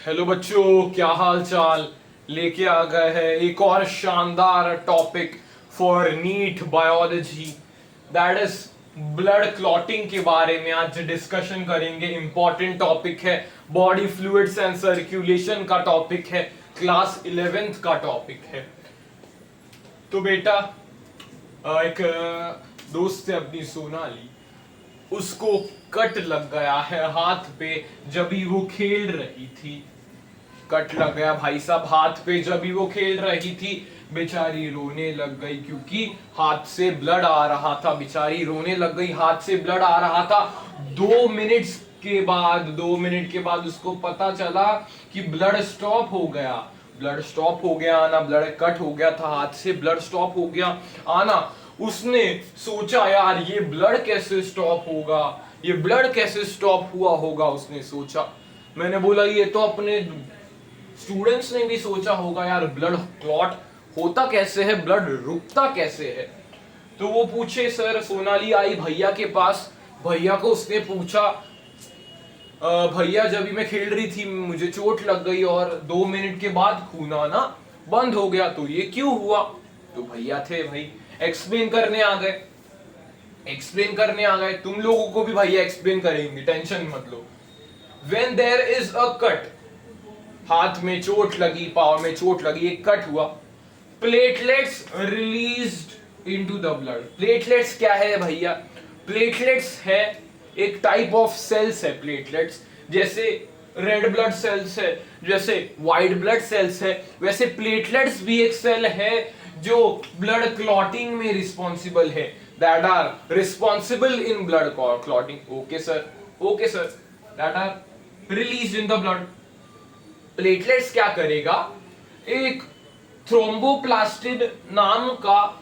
Hello बच्चों, क्या हाल चाल। लेके आ गए हैं एक और शानदार topic for NEET biology, that is blood clotting के बारे में आज डिस्कशन करेंगे। इंपॉर्टेंट टॉपिक है, बॉडी फ्लूइड्स एंड सर्कुलेशन का टॉपिक है, क्लास 11th का टॉपिक है। तो बेटा, एक दोस्त है अपनी सोनाली, उसको कट लग गया है हाथ पे जब भी वो खेल रही थी। कट लग गया भाई साहब हाथ पे जब भी वो खेल रही थी। बेचारी रोने लग गई क्योंकि हाथ से ब्लड आ रहा था। बेचारी रोने लग गई, हाथ से ब्लड आ रहा था। 2 मिनट के बाद उसको पता चला कि ब्लड स्टॉप हो गया। ब्लड स्टॉप हो गया आना, ब्लड कट हो गया था हाथ से, ब्लड स्टॉप हो गया आना। उसने सोचा यार ये ब्लड कैसे स्टॉप होगा, ये ब्लड कैसे स्टॉप हुआ होगा। उसने सोचा, मैंने बोला ये तो अपने स्टूडेंट्स ने भी सोचा होगा यार ब्लड क्लॉट होता कैसे है, ब्लड रुकता कैसे है। तो वो पूछे सर, सोनाली आई भैया के पास। भैया को उसने पूछा, भैया जब मैं खेल रही थी मुझे चोट लग गई और 2 मिनट के बाद खून आना बंद हो गया, तो ये क्यों हुआ। तो भैया थे भाई, एक्सप्लेन करने आ गए। तुम लोगों को भी भैया एक्सप्लेन करेंगे, टेंशन मत लो। When there is a cut, हाथ में चोट लगी, पाँव में चोट लगी, एक कट हुआ, platelets released into the blood. Platelets क्या है भैया? प्लेटलेट्स है एक टाइप ऑफ सेल्स है। प्लेटलेट्स जैसे रेड ब्लड सेल्स है, जैसे व्हाइट ब्लड सेल्स है, वैसे प्लेटलेट्स भी एक सेल है जो ब्लड क्लॉटिंग में रिस्पॉन्सिबल है, that are responsible in blood clotting. Okay sir, that are released in the blood. Platelets क्या करेगा, एक थ्रोम्बोप्लास्टिन नाम का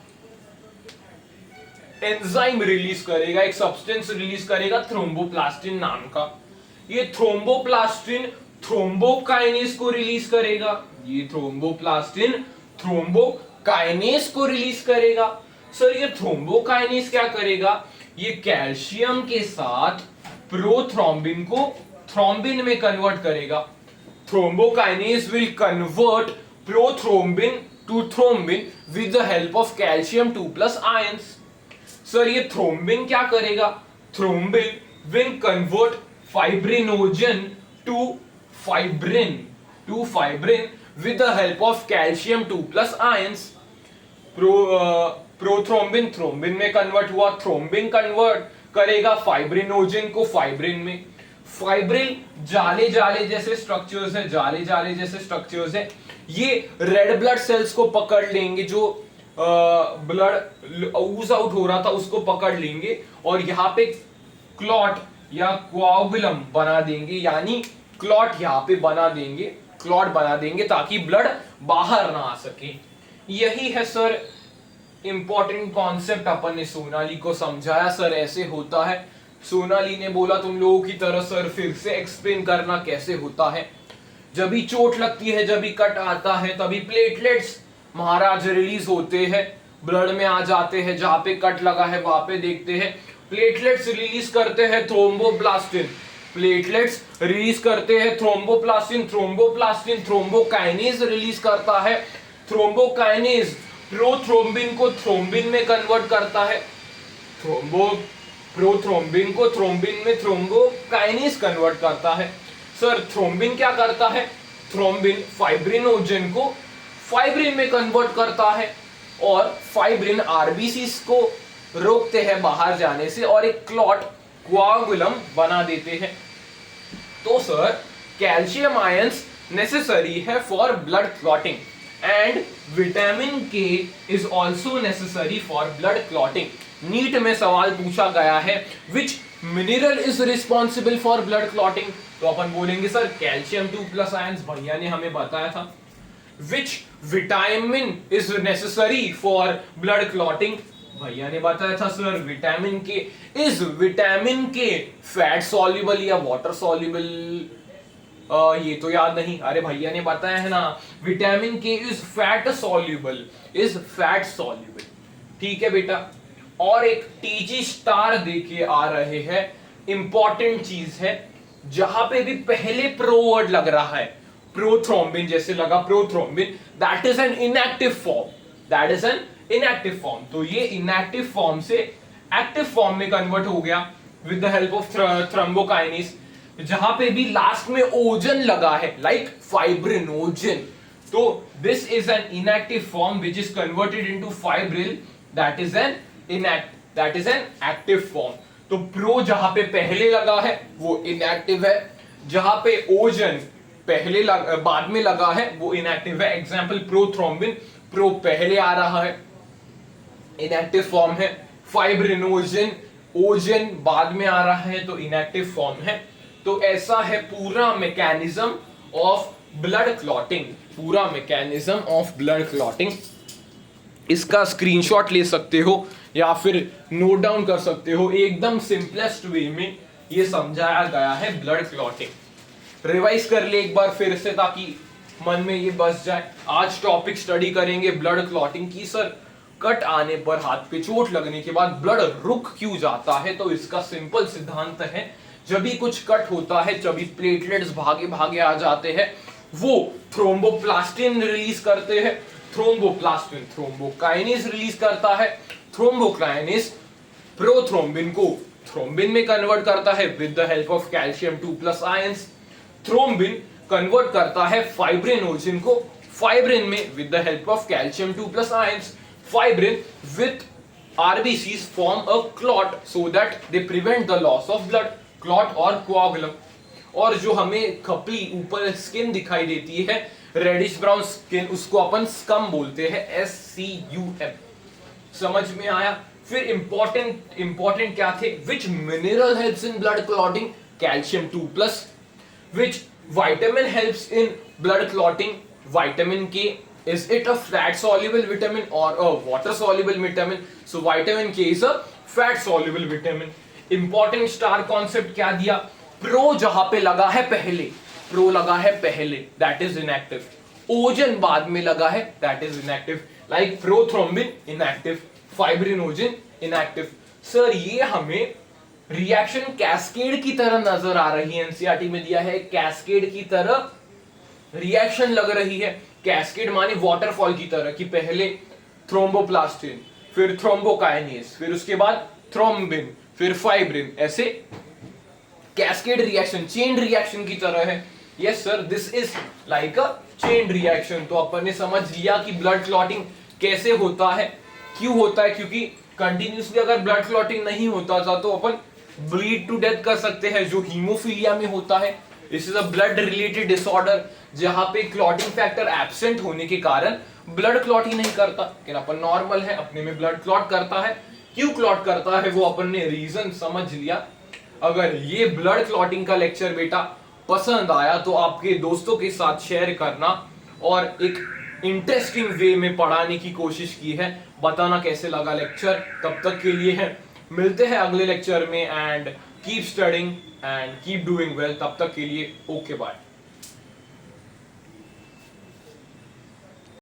एंजाइम रिलीज करेगा, एक सब्सटेंस रिलीज करेगा थ्रोम्बोप्लास्टिन नाम का। ये थ्रोम्बोप्लास्टिन थ्रोम्बोकाइनेस को रिलीज करेगा। ये थ्रोम्बोप्लास्टिन थ्रोम्बोकाइनेस को रिलीज करेगा। सर ये थ्रोम्बोकाइनेस क्या करेगा, ये कैल्शियम के साथ प्रोथ्रोम्बिन को थ्रोम्बिन में कन्वर्ट करेगा। Thrombokinase will convert prothrombin to thrombin with the help of calcium 2+ ions. Sir ये थ्रोम्बिन क्या करेगा, thrombin will convert fibrinogen to fibrin with the help of calcium 2+ ions. Prothrombin thrombin में convert हुआ, thrombin convert करेगा fibrinogen को fibrin में। Fibril जाले जैसे स्ट्रक्चर्स है, ये रेड ब्लड सेल्स को पकड़ लेंगे, जो ब्लड ऊज आउट हो रहा था उसको पकड़ लेंगे और यहाँ पे क्लॉट या कोआगुलम बना देंगे, यानी क्लॉट यहाँ पे बना देंगे ताकि ब्लड बाहर ना आ सके। यही है सर इंपॉर्टेंट कॉन्सेप्ट। अपन ने सोनाली को समझाया सर ऐसे होता है। सोनाली ने बोला तुम लोगों की तरह सर फिर से एक्सप्लेन करना कैसे होता है। जब भी चोट लगती है, जब भी कट आता है, तभी प्लेटलेट्स महाराज रिलीज होते हैं, ब्लड में आ जाते हैं। जहां पे कट लगा है वहां पे देखते हैं, प्लेटलेट्स रिलीज करते हैं थ्रोम्बोप्लास्टिन। थ्रोम्बोप्लास्टिन थ्रोम्बोकाइनेज रिलीज करता है। थ्रोम्बोकाइनेज प्रोथ्रोम्बिन को थ्रोम्बिन में कन्वर्ट करता है, प्रोथ्रोम्बिन को थ्रोम्बिन में थ्रोम्बोकाइनेज कन्वर्ट करता है। सर थ्रोम्बिन क्या करता है, थ्रोम्बिन फाइब्रिनोजन को फाइब्रिन में कन्वर्ट करता है और फाइब्रिन आरबीसीज को रोकते हैं बाहर जाने से और एक क्लॉट कोआगुलम बना देते हैं। तो सर कैल्शियम आयंस नेसेसरी है for blood clotting and vitamin K is also necessary for blood clotting. NEET में सवाल पूछा गया है which mineral is responsible for blood clotting, तो अपन बोलेंगे सर कैल्शियम 2+ आयंस, भैया ने हमें बताया था। Which vitamin is necessary for blood clotting, भैया ने बताया था sir vitamin K. Is vitamin के फैट सॉल्युबल या वाटर सॉल्युबल, ये तो याद नहीं, अरे भैया ने बताया है ना, vitamin K is fat soluble, ठीक है बेटा। और एक टीजी स्टार देके आ रहे हैं, इंपॉर्टेंट चीज है, जहां पे भी पहले प्रो वर्ड लग रहा है प्रोथ्रोम्बिन, जैसे लगा prothrombin, that is an inactive form, that is an inactive form. तो ये इनएक्टिव फॉर्म से एक्टिव फॉर्म में कन्वर्ट हो गया with the help of thrombokinase. जहां पे भी लास्ट में ओजन लगा है, लाइक फाइब्रिनोजन, तो this is an inactive form which is converted into fibril, that is an active form. तो प्रो जहां पे पहले लगा है वो इनएक्टिव है, जहां पे ओजन बाद में लगा है वो इनएक्टिव है। एग्जांपल प्रोथ्रोम्बिन, प्रो पहले आ रहा है, इनएक्टिव फॉर्म है। फाइब्रिनोजन, ओजन बाद में आ रहा है तो इनएक्टिव फॉर्म है। तो ऐसा है पूरा मैकेनिज्म ऑफ ब्लड क्लॉटिंग, पूरा मैकेनिज्म ऑफ ब्लड क्लॉटिंग। इसका स्क्रीनशॉट ले सकते हो या फिर नोट डाउन कर सकते हो, एकदम सिंपलेस्ट वे में ये समझाया गया है ब्लड क्लॉटिंग। रिवाइज कर ले एक बार फिर से ताकि मन में ये बस जाए। आज टॉपिक स्टडी करेंगे ब्लड क्लॉटिंग की। सर कट आने पर, हाथ पे चोट लगने के बाद ब्लड रुक क्यों जाता है? तो इसका सिंपल सिद्धांत है, जब भी कुछ कट होता है जब भी प्लेटलेट्स भागे भागे आ जाते हैं, वो थ्रोम्बोप्लास्टिन रिलीज करते हैं, थ्रोम्बोप्लास्टिन थ्रोम्बोकाइनेस रिलीज करता है, थ्रोम्बोकाइनेस प्रोथ्रोम्बिन को थ्रोम्बिन में कन्वर्ट करता है with the help of calcium 2+ ions. Thrombin convert करता है फाइब्रिनोजन को फाइब्रिन में with the help of calcium 2+ ions. Fibrin with RBCs form a clot so that they prevent the loss of blood, clot और coagulum। और जो हमें खपली ऊपर स्किन दिखाई देती है, रेडिश ब्राउन स्किन, उसको अपन स्कम बोलते हैं, SCUM। समझ में आया? फिर इंपॉर्टेंट क्या थे? विच mineral helps in blood clotting? Calcium 2+। Which vitamin helps in blood clotting? Vitamin K। Is it a fat soluble vitamin or a water soluble vitamin? So vitamin K is a fat soluble vitamin। Important star concept क्या दिया? Pro जहां पे लगा है पहले, pro लगा है पहले, that is inactive। ओजन बाद में लगा है, that is inactive। Like prothrombin inactive, fibrinogen inactive। Sir ये हमें रिएक्शन कैस्केड की तरह नजर आ रही है, एनसीईआरटी में दिया है कैस्केड की तरह रिएक्शन लग रही है। कैस्केड माने वाटरफॉल की तरह, कि पहले थ्रोम्बोप्लास्टिन, फिर थ्रोम्बोकाइनेस, फिर उसके बाद थ्रोम्बिन, फिर फाइब्रिन, ऐसे कैस्केड रिएक्शन, चेन रिएक्शन की तरह है। Yes sir, this is like a chain reaction. तो अपन ने समझ लिया कि ब्लड क्लॉटिंग कैसे होता है, क्यों होता है, क्योंकि कंटिन्यूसली अगर ब्लड क्लॉटिंग नहीं होता था तो अपन ब्लीड टू डेथ कर सकते हैं, जो हीमोफीलिया में होता है। This is a blood related disorder जहां पे क्लॉटिंग फैक्टर एब्सेंट होने के कारण ब्लड क्लॉट ही नहीं करता, लेकिन अपन नॉर्मल है, अपने में ब्लड क्लॉट करता है। क्यों क्लॉट करता है वो अपन ने रीजन समझ लिया। अगर ये ब्लड क्लॉटिंग का लेक्चर बेटा पसंद आया तो आपके दोस्तों के साथ शेयर करना और एक इंटरेस्टिंग वे में पढ़ाने की कोशिश की है। बताना कैसे लगा लेक्चर। तब तक के लिए है, मिलते हैं अगले लेक्चर में। And keep studying and keep doing well. तब तक के लिए ओके बाय।